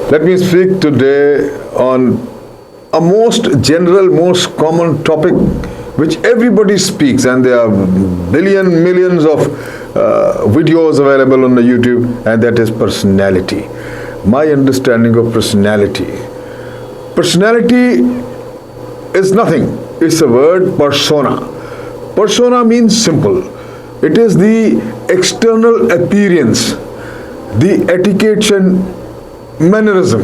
Let me speak today on a most general, most common topic which everybody speaks, and there are millions of videos available on the YouTube, and that is personality. My understanding of personality. Personality is nothing. It's a word, persona. Persona means simple. It is the external appearance, the etiquette and mannerism,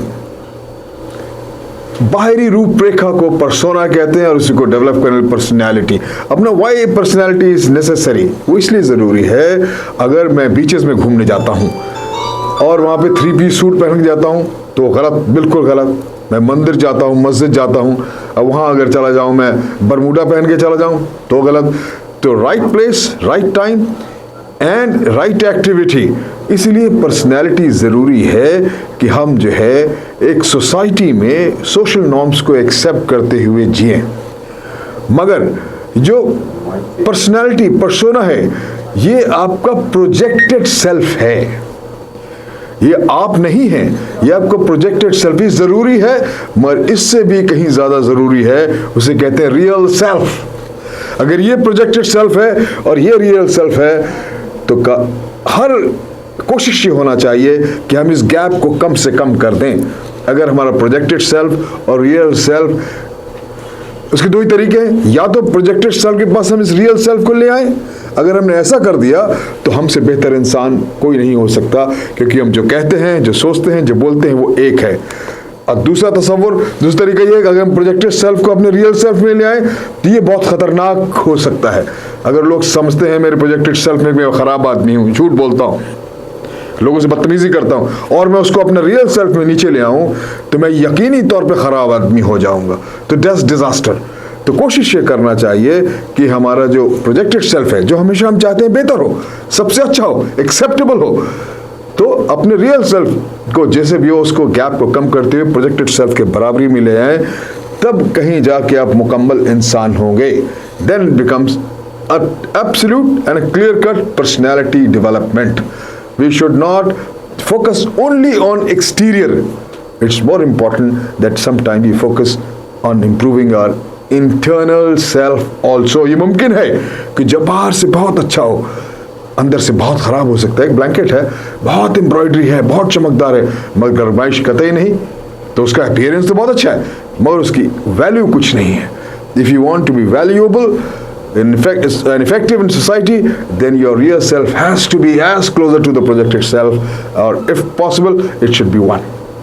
बाहरी रूपरेखा को persona कहते हैं और उसी को develop करने personality. अपना वाई पर्सनैलिटी इज नेसेसरी, वो इसलिए ज़रूरी है. अगर मैं बीचेस में घूमने जाता हूँ और वहाँ पे 3 पीस सूट पहन के जाता हूँ तो गलत, बिल्कुल गलत. मैं मंदिर जाता हूँ, मस्जिद जाता हूँ, अब वहाँ अगर चला जाऊँ मैं बरमूडा पहन के चला जाऊँ तो गलत. तो right place, right time and right activity. इसलिए पर्सनैलिटी ज़रूरी है कि हम जो है एक सोसाइटी में सोशल नॉर्म्स को एक्सेप्ट करते हुए जिएं. मगर जो पर्सनैलिटी, पर्सोना है, ये आपका प्रोजेक्टेड सेल्फ है, ये आप नहीं हैं. ये आपका प्रोजेक्टेड सेल्फ ही ज़रूरी है, मगर इससे भी कहीं ज़्यादा ज़रूरी है, उसे कहते हैं रियल सेल्फ. अगर ये प्रोजेक्टेड सेल्फ है और ये रियल सेल्फ है तो हर कोशिश ये होना चाहिए कि हम इस गैप को कम से कम कर दें. अगर हमारा प्रोजेक्टेड सेल्फ और रियल सेल्फ, उसके दो ही तरीके हैं. या तो प्रोजेक्टेड सेल्फ के पास हम इस रियल सेल्फ को ले आए. अगर हमने ऐसा कर दिया तो हमसे बेहतर इंसान कोई नहीं हो सकता, क्योंकि हम जो कहते हैं, जो सोचते हैं, जो बोलते हैं वो एक है. और दूसरा तरीका ये है कि अगर हम प्रोजेक्टेड सेल्फ को अपने रियल सेल्फ में ले आए तो ये बहुत खतरनाक हो सकता है. अगर लोग समझते हैं मेरे प्रोजेक्टेड सेल्फ में मैं ख़राब आदमी हूँ, झूठ बोलता हूँ, लोगों से बदतमीजी करता हूँ, और मैं उसको अपने रियल सेल्फ में नीचे ले आऊँ तो मैं यकीनी तौर पे ख़राब आदमी हो जाऊँगा. तो दैट्स डिज़ास्टर. तो कोशिश ये करना चाहिए कि हमारा जो प्रोजेक्टेड सेल्फ है, जो हमेशा हम चाहते हैं बेहतर हो, सबसे अच्छा हो, एक्सेप्टेबल हो, तो अपने रियल सेल्फ को जैसे भी हो उसको गैप को कम करते हुए प्रोजेक्टेड सेल्फ के बराबरी में ले आए. तब कहीं जाके आप मुकम्मल इंसान होंगे. Then it becomes absolute and clear cut personality development. We should not focus only on exterior. It's more important that sometime we focus on improving our internal self also. ये मुमकिन है कि जब बाहर से बहुत अच्छा हो, अंदर से बहुत ख़राब हो सकता है. एक ब्लैंकेट है, बहुत एम्ब्रॉयडरी है, बहुत चमकदार है, मगर गरमाइश कतई नहीं, तो उसका अपीयरेंस तो बहुत अच्छा है, मगर उसकी वैल्यू कुछ नहीं है. If you want to be valuable, in fact, and effective in society, then your real self has to be as closer to the projected self, or if possible, it should be one.